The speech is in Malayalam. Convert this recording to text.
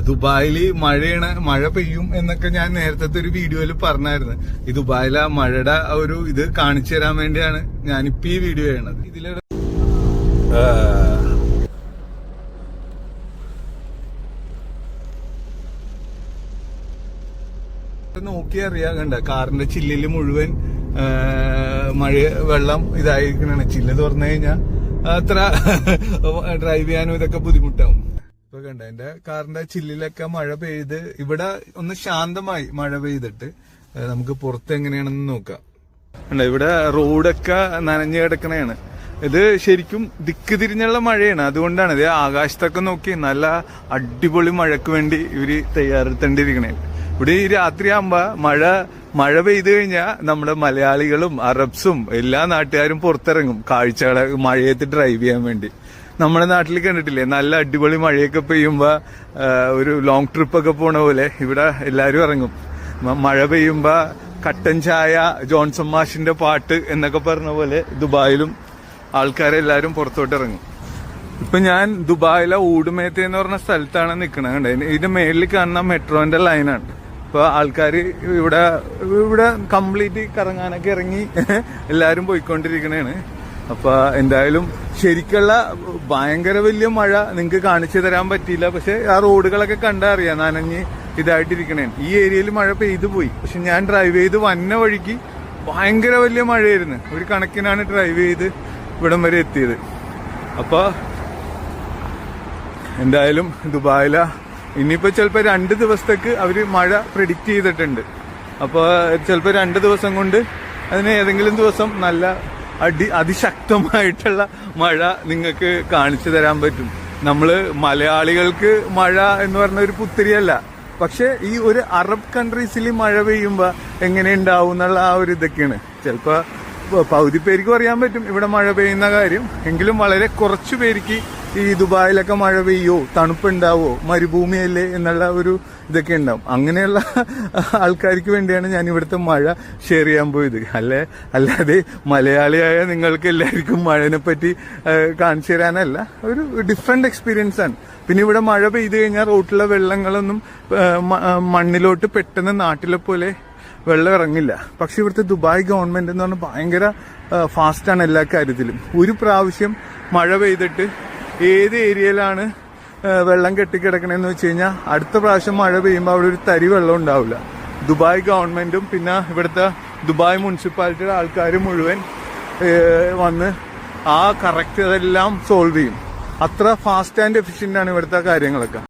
ദുബായില് മഴ പെയ്യും എന്നൊക്കെ ഞാൻ നേരത്തെ ഒരു വീഡിയോയിൽ പറഞ്ഞായിരുന്നു. ഈ ദുബായിലെ മഴയുടെ ഒരു ഇത് കാണിച്ചു തരാൻ വേണ്ടിയാണ് ഞാനിപ്പോ ഈ വീഡിയോ ചെയ്യണത്. ഇതിലൂടെ നോക്കി അറിയാം, കണ്ട കാറിന്റെ ചില്ലില് മുഴുവൻ വെള്ളം ഇതായിരിക്കണാണ്. ചില്ല് തുറന്നു കഴിഞ്ഞാൽ അത്ര ഡ്രൈവ് ചെയ്യാനും ഇതൊക്കെ ബുദ്ധിമുട്ടാവും. ഇപ്പൊ കണ്ട എന്റെ കാറിന്റെ ചില്ലിലൊക്കെ മഴ പെയ്ത് ഇവിടെ ഒന്ന് ശാന്തമായി മഴ പെയ്തിട്ട് നമുക്ക് പുറത്ത് എങ്ങനെയാണെന്ന് നോക്കാം. ഇവിടെ റോഡൊക്കെ നനഞ്ഞു കിടക്കണേണ്. ഇത് ശരിക്കും ദിക്ക് തിരിഞ്ഞുള്ള മഴയാണ്. അതുകൊണ്ടാണ് ഇത് ആകാശത്തൊക്കെ നോക്കി നല്ല അടിപൊളി മഴക്ക് വേണ്ടി ഇവര് തയ്യാറെടുത്തേണ്ടിയിരിക്കണേ. ഇവിടെ ഈ രാത്രിയാകുമ്പോ മഴ പെയ്തു കഴിഞ്ഞാൽ നമ്മുടെ മലയാളികളും അറബ്സും എല്ലാ നാട്ടുകാരും പുറത്തിറങ്ങും കാഴ്ചകളെ മഴയത്ത് ഡ്രൈവ് ചെയ്യാൻ വേണ്ടി. നമ്മുടെ നാട്ടിൽ കണ്ടിട്ടില്ലേ, നല്ല അടിപൊളി മഴയൊക്കെ പെയ്യുമ്പോ ഒരു ലോങ് ട്രിപ്പൊക്കെ പോണ പോലെ ഇവിടെ എല്ലാരും ഇറങ്ങും. മഴ പെയ്യുമ്പോ കട്ടൻ ചായ, ജോൺസൺ മാഷിന്റെ പാട്ട് എന്നൊക്കെ പറഞ്ഞ പോലെ ദുബായിലും ആൾക്കാരെല്ലാരും പുറത്തോട്ട് ഇറങ്ങും. ഇപ്പൊ ഞാൻ ദുബായിലെ ഊടുമേത്ത എന്ന് പറഞ്ഞ സ്ഥലത്താണ് നിക്കണത്. ഇതിന്റെ മേളിൽ കാണുന്ന മെട്രോന്റെ ലൈനാണ്. ഇപ്പൊ ആൾക്കാര് ഇവിടെ കംപ്ലീറ്റ് കറങ്ങാനൊക്കെ ഇറങ്ങി എല്ലാരും പോയിക്കൊണ്ടിരിക്കണേണ്. അപ്പൊ എന്തായാലും ശരിക്കുള്ള ഭയങ്കര വലിയ മഴ നിങ്ങക്ക് കാണിച്ചു തരാൻ പറ്റിയില്ല. പക്ഷെ ആ റോഡുകളൊക്കെ കണ്ടാ അറിയാം നനഞ്ഞ് ഇതായിട്ടിരിക്കണേ. ഈ ഏരിയയിൽ മഴ പെയ്തു പോയി. പക്ഷെ ഞാൻ ഡ്രൈവ് ചെയ്ത് വന്ന വഴിക്ക് ഭയങ്കര വലിയ മഴയായിരുന്നു. ഒരു കണക്കിനാണ് ഡ്രൈവ് ചെയ്ത് ഇവിടം വരെ എത്തിയത്. അപ്പൊ എന്തായാലും ദുബായില ഇനിയിപ്പോ ചിലപ്പോ 2 ദിവസത്തേക്ക് അവര് മഴ പ്രെഡിക്റ്റ് ചെയ്തിട്ടുണ്ട്. അപ്പൊ ചിലപ്പോ 2 ദിവസം കൊണ്ട് അതിന് ഏതെങ്കിലും ദിവസം നല്ല അതിശക്തമായിട്ടുള്ള മഴ നിങ്ങൾക്ക് കാണിച്ചു തരാൻ പറ്റും. നമ്മള് മലയാളികൾക്ക് മഴ എന്ന് പറഞ്ഞ ഒരു പുത്തിരിയല്ല. പക്ഷെ ഈ ഒരു അറബ് കൺട്രീസിൽ മഴ പെയ്യുമ്പോ എങ്ങനെ ഉണ്ടാവും എന്നുള്ള ആ ഒരു ഇതൊക്കെയാണ്. ചിലപ്പോ പകുതി പേർക്കും അറിയാൻ പറ്റും ഇവിടെ മഴ പെയ്യുന്ന കാര്യം. എങ്കിലും വളരെ കുറച്ചു പേർക്ക് ഈ ദുബായിലൊക്കെ മഴ പെയ്യോ, തണുപ്പുണ്ടാവോ, മരുഭൂമിയല്ലേ എന്നുള്ള ഒരു ഇതൊക്കെ ഉണ്ടാവും. അങ്ങനെയുള്ള ആൾക്കാർക്ക് വേണ്ടിയാണ് ഞാൻ ഇവിടുത്തെ മഴ ഷെയർ ചെയ്യാൻ പോയത്. അല്ലാതെ മലയാളിയായ നിങ്ങൾക്ക് എല്ലാവർക്കും മഴനെ പറ്റി കാണിച്ചു തരാനല്ല. ഒരു ഡിഫറെന്റ് എക്സ്പീരിയൻസ് ആണ്. പിന്നെ ഇവിടെ മഴ പെയ്തു കഴിഞ്ഞാൽ റോട്ടിലെ വെള്ളങ്ങളൊന്നും മണ്ണിലോട്ട് പെട്ടെന്ന് നാട്ടിലെ പോലെ വെള്ളം ഇറങ്ങില്ല. പക്ഷെ ഇവിടുത്തെ ദുബായ് ഗവൺമെന്റ് എന്ന് പറഞ്ഞാൽ ഭയങ്കര ഫാസ്റ്റാണ് എല്ലാ കാര്യത്തിലും. ഒരു പ്രാവശ്യം മഴ പെയ്തിട്ട് ഏത് ഏരിയയിലാണ് വെള്ളം കെട്ടിക്കിടക്കണെന്ന് വെച്ച് കഴിഞ്ഞാൽ അടുത്ത പ്രാവശ്യം മഴ പെയ്യുമ്പോൾ അവിടെ ഒരു തരി വെള്ളം ഉണ്ടാവില്ല. ദുബായ് ഗവൺമെന്റും പിന്നെ ഇവിടുത്തെ ദുബായ് മുനിസിപ്പാലിറ്റിയുടെ ആൾക്കാരും മുഴുവൻ വന്ന് കറക്റ്റ് അതെല്ലാം സോൾവ് ചെയ്യും. അത്ര ഫാസ്റ്റ് ആൻഡ് എഫിഷ്യന്റ് ആണ് ഇവിടുത്തെ കാര്യങ്ങളൊക്കെ.